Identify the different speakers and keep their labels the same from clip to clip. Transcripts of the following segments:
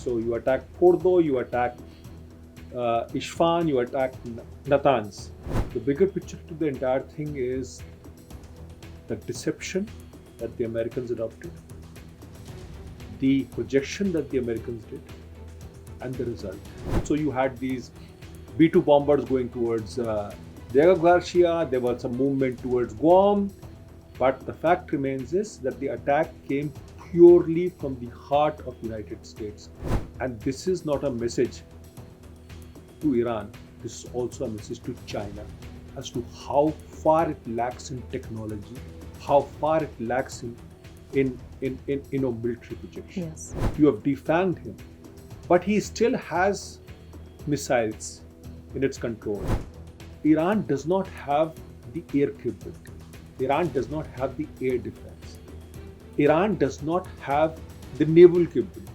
Speaker 1: So you attack Fordow, you attack Isfahan, you attack Natanz. The bigger picture to the entire thing is the deception that the Americans adopted, the projection that the Americans did, and the result. So you had these B-2 bombers going towards Garcia, there was some movement towards Guam, but the fact remains is that the attack came purely from the heart of the United States. And this is not a message to Iran, this is also a message to China as to how far it lacks in technology, how far it lacks in military projection.
Speaker 2: Yes.
Speaker 1: You have defanged him, but he still has missiles in its control. Iran does not have the air capability. Iran does not have the air defense. Iran does not have the naval capability.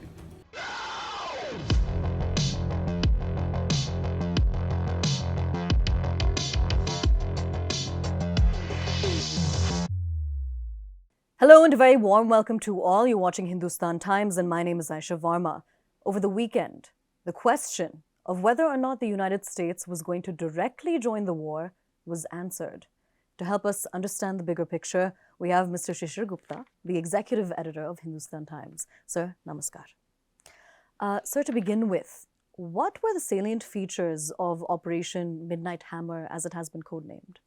Speaker 2: Hello and a very warm welcome to all. You're watching Hindustan Times and my name is Aisha Varma. Over the weekend, the question of whether or not the United States was going to directly join the war was answered. To help us understand the bigger picture, we have Mr. Shishir Gupta, the executive editor of Hindustan Times. Sir, namaskar. Sir, to begin with, what were the salient features of Operation Midnight Hammer as it has been codenamed?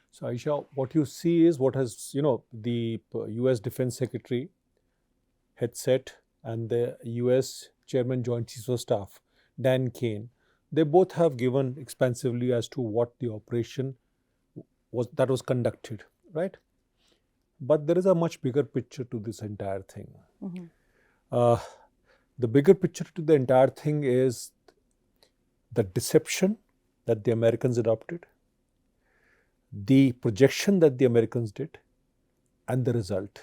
Speaker 1: So Aisha, what you see is what has, the US Defense Secretary had said and the US Chairman Joint Chiefs of Staff, Dan Kane, they both have given expansively as to what the operation was conducted, right? But there is a much bigger picture to this entire thing.
Speaker 2: Mm-hmm.
Speaker 1: The bigger picture to the entire thing is the deception that the Americans adopted, the projection that the Americans did, and the result.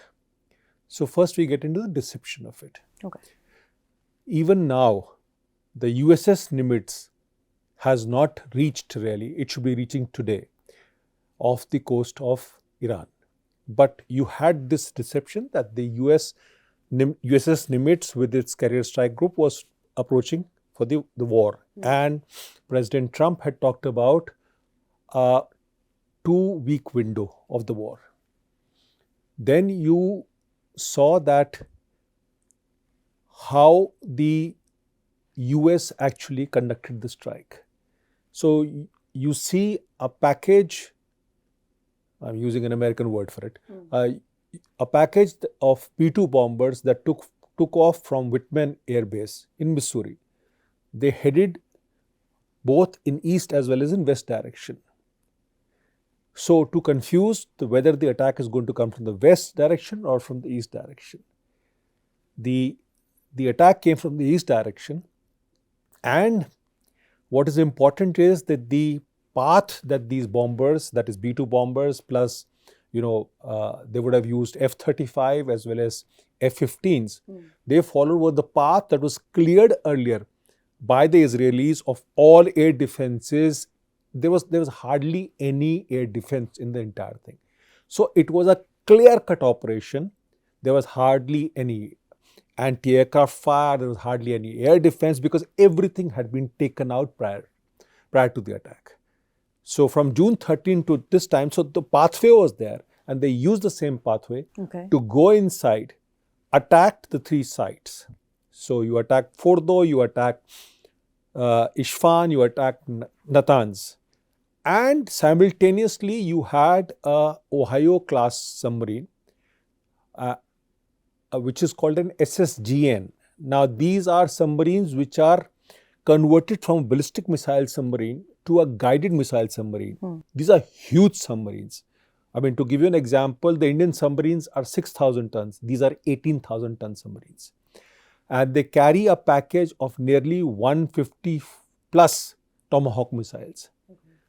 Speaker 1: So first we get into the deception of it.
Speaker 2: Okay.
Speaker 1: Even now, the USS Nimitz has not reached really, it should be reaching today, off the coast of Iran. But you had this deception that the USS Nimitz with its carrier strike group was approaching for the war.
Speaker 2: Mm-hmm.
Speaker 1: And President Trump had talked about a 2-week window of the war. Then you saw that how the US actually conducted the strike. So you see a package, I'm using an American word for it, a package of P-2 bombers that took off from Whitman Air Base in Missouri. They headed both in east as well as in west direction. So to confuse whether the attack is going to come from the west direction or from the east direction. The attack came from the east direction, and what is important is that the path that these bombers, that is B-2 bombers plus, they would have used F-35 as well as F-15s. They followed the path that was cleared earlier by the Israelis of all air defenses. There was hardly any air defense in the entire thing. So it was a clear-cut operation. There was hardly any anti-aircraft fire, there was hardly any air defense because everything had been taken out prior to the attack. So from June 13 to this time, so the pathway was there and they used the same pathway to go inside, attack the 3 sites. So you attack Fordow, you attack Isfahan, you attack Natanz. And simultaneously, you had a Ohio-class submarine, which is called an SSGN. Now, these are submarines which are converted from ballistic missile submarine to a guided missile submarine. These are huge submarines. I mean, to give you an example, the Indian submarines are 6,000 tons. These are 18,000 ton submarines. And they carry a package of nearly 150 plus Tomahawk missiles.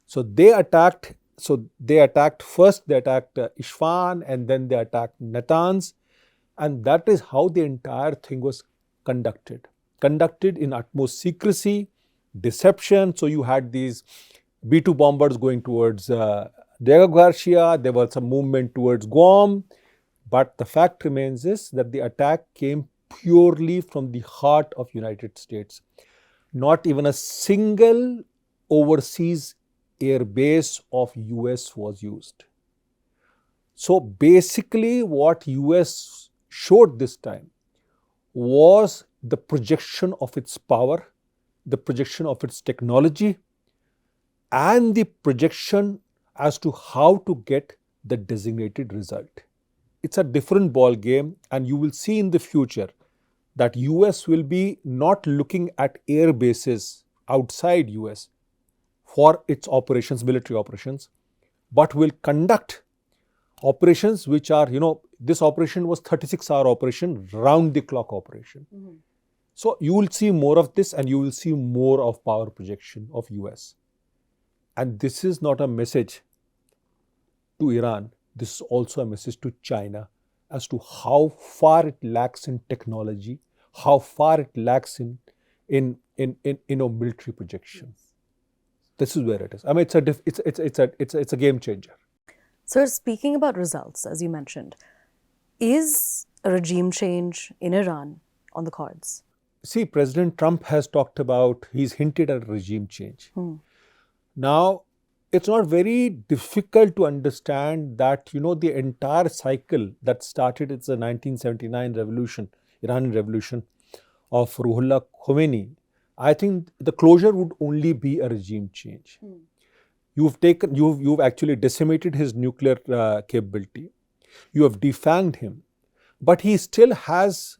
Speaker 1: So they attacked first, they attacked Isfahan and then they attacked Natanz. And that is how the entire thing was conducted. Conducted in utmost secrecy, deception. So you had these B-2 bombers going towards Garcia, there was some movement towards Guam. But the fact remains is that the attack came purely from the heart of United States. Not even a single overseas air base of US was used. So basically what US showed this time was the projection of its power, the projection of its technology, and the projection as to how to get the designated result. It's a different ball game, and you will see in the future that US will be not looking at air bases outside US for its operations, military operations, but will conduct operations which are, this operation was 36-hour operation, round the clock operation. So you will see more of this, and you will see more of power projection of US. And this is not a message to Iran. This is also a message to China as to how far it lacks in technology, how far it lacks in military projection. This is where it is. I mean, it's a game changer.
Speaker 2: Sir, speaking about results, as you mentioned, is a regime change in Iran on the cards?
Speaker 1: See, President Trump has talked about, he's hinted at regime change. Now, it's not very difficult to understand that, the entire cycle that started, it's the 1979 revolution, Iranian revolution of Ruhollah Khomeini. I think the closure would only be a regime change. You've actually decimated his nuclear capability. You have defanged him, but he still has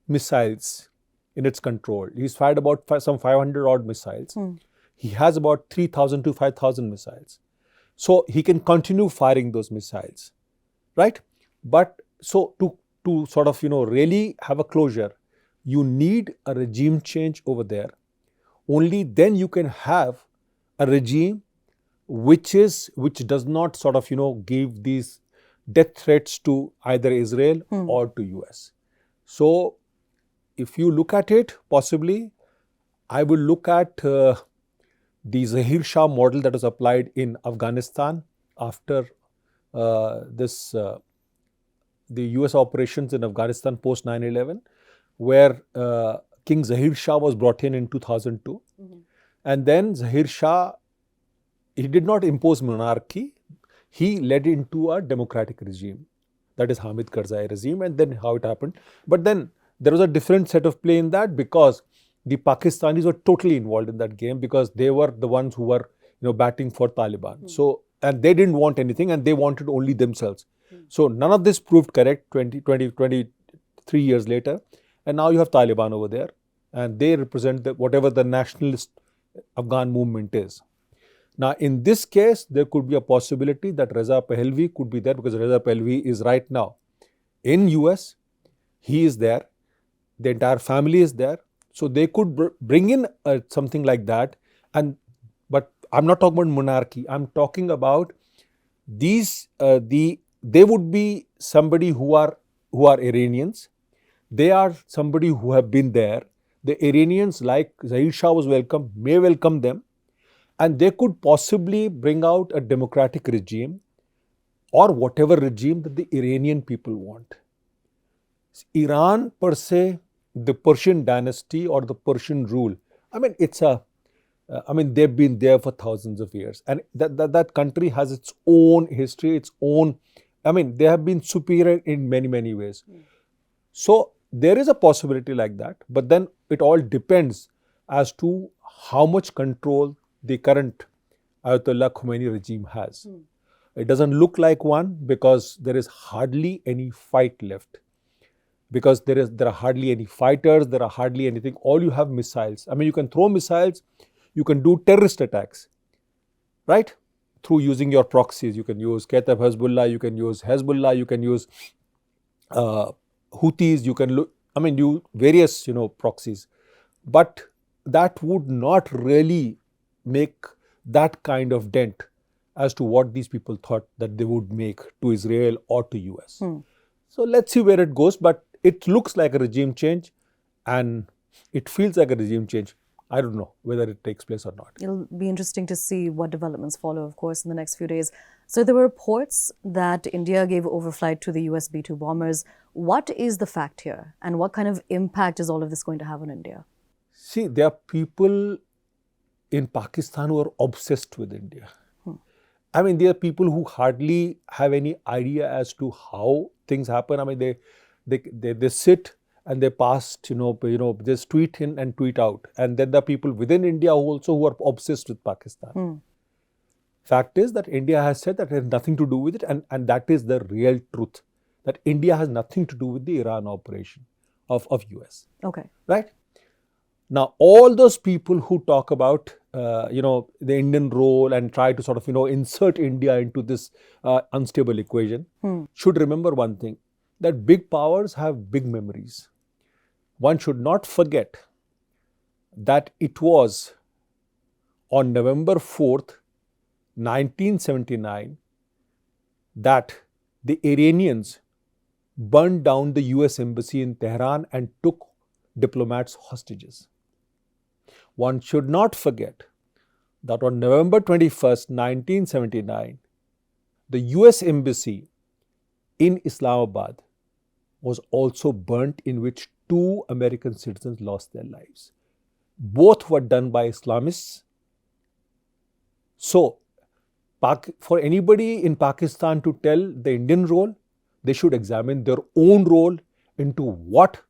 Speaker 1: missiles in its control. He's fired about some 500 odd missiles. He has about 3,000 to 5,000 missiles. So he can continue firing those missiles, right? But so to sort of, really have a closure, you need a regime change over there. Only then you can have a regime which does not sort of, give these death threats to either Israel or to US. So if you look at it, possibly, I will look at the Zahir Shah model that was applied in Afghanistan after the US operations in Afghanistan post 9/11, where King Zahir Shah was brought in 2002. And then Zahir Shah, he did not impose monarchy, he led into a democratic regime, that is Hamid Karzai regime, and then how it happened. But then there was a different set of play in that, because the Pakistanis were totally involved in that game, because they were the ones who were, batting for Taliban. So, and they didn't want anything, and they wanted only themselves. So none of this proved correct 23 years later. And now you have Taliban over there, and they represent whatever the nationalist Afghan movement is. Now, in this case, there could be a possibility that Reza Pahlavi could be there, because Reza Pahlavi is right now in US. He is there. The entire family is there. So they could bring in something like that. But I'm not talking about monarchy. I'm talking about these. They would be somebody who are Iranians. They are somebody who have been there. The Iranians, like Zahir Shah was welcome, may welcome them. And they could possibly bring out a democratic regime, or whatever regime that the Iranian people want. Iran per se, the Persian dynasty or the Persian rule, I mean, they've been there for thousands of years. And that country has its own history, its own, they have been superior in many, many ways. So there is a possibility like that, but then it all depends as to how much control the current Ayatollah Khomeini regime has. It doesn't look like one, because there is hardly any fight left. Because there are hardly any fighters, there are hardly anything. All you have missiles. You can throw missiles, you can do terrorist attacks, right? Through using your proxies. You can use Kataib Hezbollah, you can use Hezbollah, you can use Houthis, you can do various, proxies. But that would not really make that kind of dent as to what these people thought that they would make to Israel or to US. So let's see where it goes, but it looks like a regime change, and it feels like a regime change. I don't know whether it takes place or not.
Speaker 2: It'll be interesting to see what developments follow, of course, in the next few days. So there were reports that India gave overflight to the US B-2 bombers What is the fact here, and what kind of impact is all of this going to have on India?
Speaker 1: See, there are people in Pakistan who are obsessed with India. I mean, there are people who hardly have any idea as to how things happen. I mean, they sit and they pass, just tweet in and tweet out. And then there are people within India who are obsessed with Pakistan. Fact is that India has said that it has nothing to do with it, and that is the real truth. That India has nothing to do with the Iran operation of US.
Speaker 2: Okay.
Speaker 1: Right? Now, all those people who talk about, the Indian role and try to sort of, insert India into this unstable equation should remember one thing, that big powers have big memories. One should not forget that it was on November 4th, 1979, that the Iranians burned down the US embassy in Tehran and took diplomats hostages. One should not forget that on November 21st, 1979, the US embassy in Islamabad was also burnt, in which 2 American citizens lost their lives. Both were done by Islamists. So, for anybody in Pakistan to tell the Indian role, they should examine their own role into what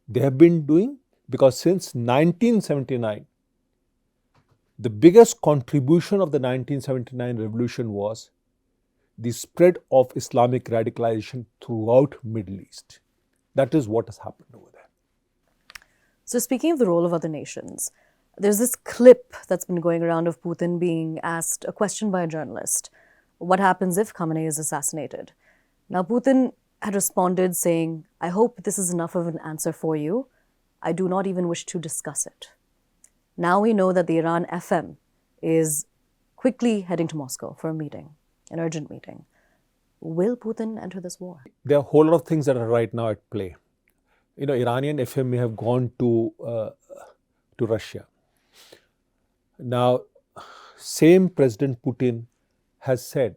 Speaker 1: they have been doing, because since 1979, the biggest contribution of the 1979 revolution was the spread of Islamic radicalization throughout Middle East. That is what has happened over there.
Speaker 2: So speaking of the role of other nations, there's this clip that's been going around of Putin being asked a question by a journalist. What happens if Khamenei is assassinated? Now, Putin had responded saying, I hope this is enough of an answer for you. I do not even wish to discuss it. Now we know that the Iran FM is quickly heading to Moscow for a meeting, an urgent meeting. Will Putin enter this war?
Speaker 1: There are a whole lot of things that are right now at play. Iranian FM may have gone to Russia. Now, same President Putin has said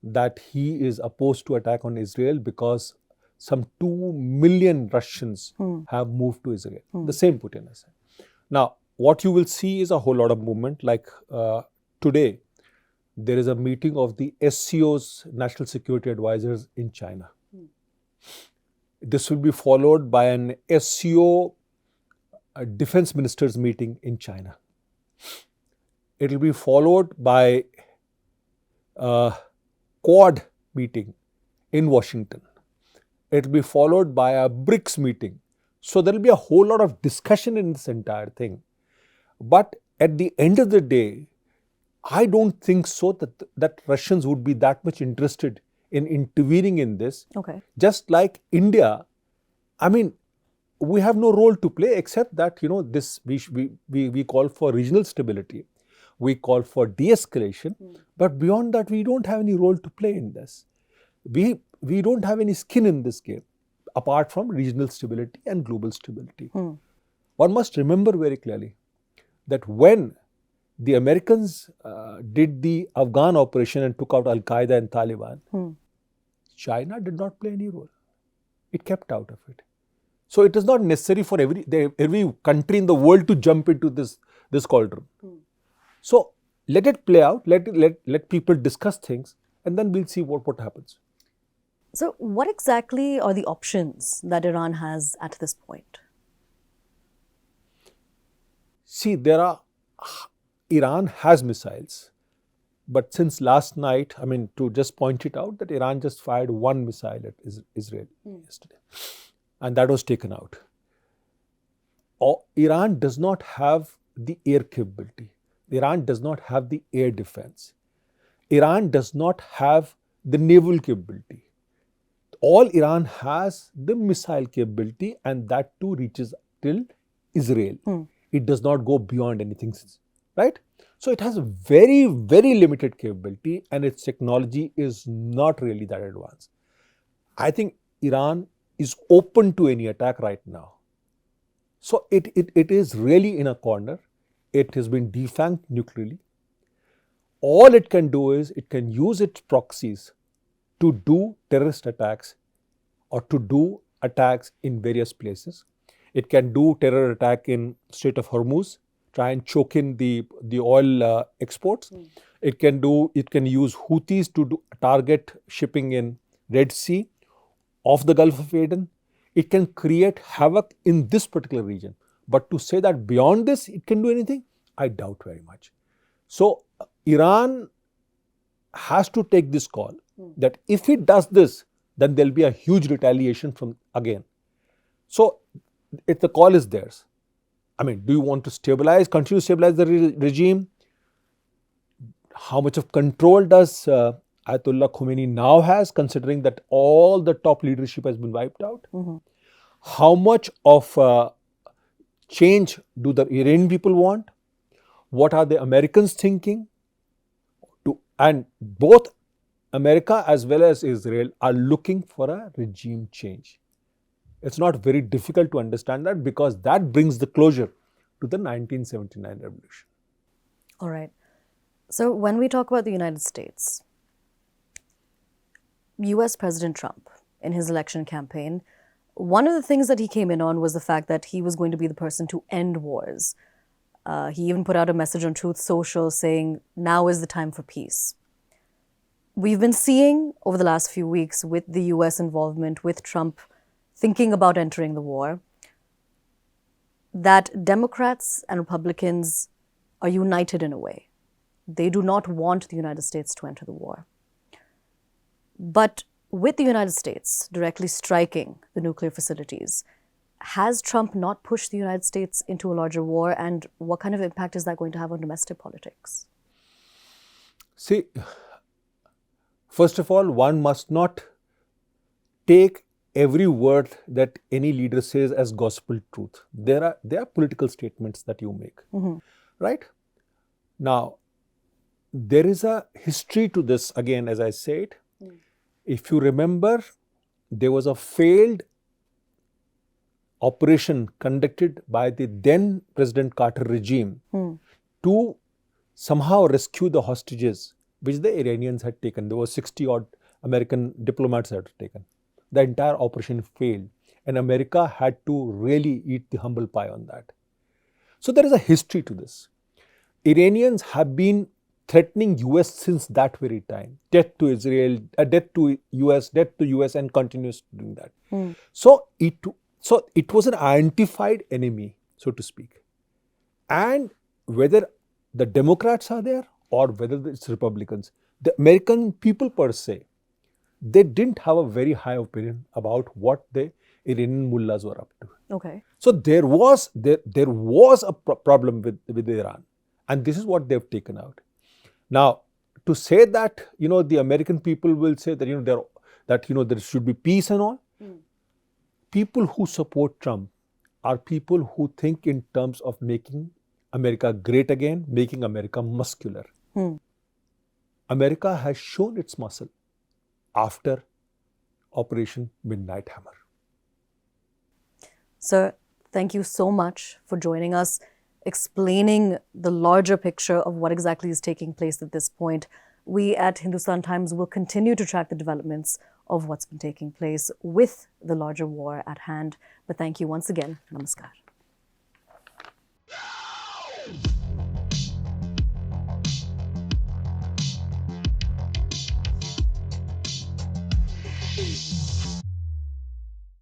Speaker 1: that he is opposed to attack on Israel because some 2 million Russians have moved to Israel. The same Putin has said. Now, what you will see is a whole lot of movement. Like today, there is a meeting of the SCO's National Security Advisors in China. This will be followed by an SCO Defense Ministers meeting in China. It will be followed by a Quad meeting in Washington. It will be followed by a BRICS meeting. So there will be a whole lot of discussion in this entire thing. But at the end of the day, I don't think so that Russians would be that much interested in intervening in this.
Speaker 2: Okay.
Speaker 1: Just like India, I mean, we have no role to play except that, this we call for regional stability. We call for de-escalation. But beyond that, we don't have any role to play in this. We don't have any skin in this game, apart from regional stability and global stability. One must remember very clearly that when the Americans did the Afghan operation and took out Al-Qaeda and Taliban, China did not play any role. It kept out of it. So it is not necessary for every country in the world to jump into this cauldron. So let it play out, let people discuss things, and then we'll see what happens.
Speaker 2: So what exactly are the options that Iran has at this point?
Speaker 1: See, Iran has missiles, but since last night, I mean, to just point it out, that Iran just fired 1 missile at Israel yesterday, and that was taken out. Iran does not have the air capability. Iran does not have the air defense. Iran does not have the naval capability. All Iran has the missile capability, and that too reaches till Israel. It does not go beyond anything, right? So it has a very, very limited capability, and its technology is not really that advanced. I think Iran is open to any attack right now. So it is really in a corner. It has been defanged nuclearly. All it can do is it can use its proxies to do terrorist attacks or to do attacks in various places. It can do terror attack in Strait of Hormuz, try and choke in the oil exports. It can use Houthis to target shipping in Red Sea, off the Gulf of Aden. It can create havoc in this particular region. But to say that beyond this it can do anything, I doubt very much. So Iran has to take this call that if it does this, then there will be a huge retaliation from again. So the call is theirs. I mean, do you want to continue to stabilize the regime? How much of control does Ayatollah Khamenei now has, considering that all the top leadership has been wiped out? How much of change do the Iranian people want? What are the Americans thinking? And both America as well as Israel are looking for a regime change. It's not very difficult to understand that, because that brings the closure to the 1979 revolution.
Speaker 2: All right. So when we talk about the United States, US President Trump, in his election campaign, one of the things that he came in on was the fact that he was going to be the person to end wars. He even put out a message on Truth Social saying, now is the time for peace. We've been seeing over the last few weeks, with the US involvement, with Trump thinking about entering the war, that Democrats and Republicans are united in a way. They do not want the United States to enter the war. But with the United States directly striking the nuclear facilities, has Trump not pushed the United States into a larger war, and what kind of impact is that going to have on domestic politics?
Speaker 1: See, first of all, one must not take every word that any leader says as gospel truth. There are political statements that you make, right? Now, there is a history to this, again, as I said. If you remember, there was a failed operation conducted by the then President Carter regime to somehow rescue the hostages which the Iranians had taken. There were 60 odd American diplomats that had taken. The entire operation failed, and America had to really eat the humble pie on that. So there is a history to this. Iranians have been threatening US since that very time. Death to Israel, death to US, and continues doing that. So it was an identified enemy, so to speak. And whether the Democrats are there or whether it's Republicans, the American people per se, they didn't have a very high opinion about what the Iranian mullahs were up to.
Speaker 2: Okay.
Speaker 1: So there was a problem with Iran, and this is what they've taken out. Now, to say that the American people will say that there should be peace and all. People who support Trump are people who think in terms of making America great again, making America muscular. America has shown its muscle after Operation Midnight Hammer.
Speaker 2: Sir, thank you so much for joining us, explaining the larger picture of what exactly is taking place at this point. We at Hindustan Times will continue to track the developments of what's been taking place with the larger war at hand. But thank you once again. Namaskar.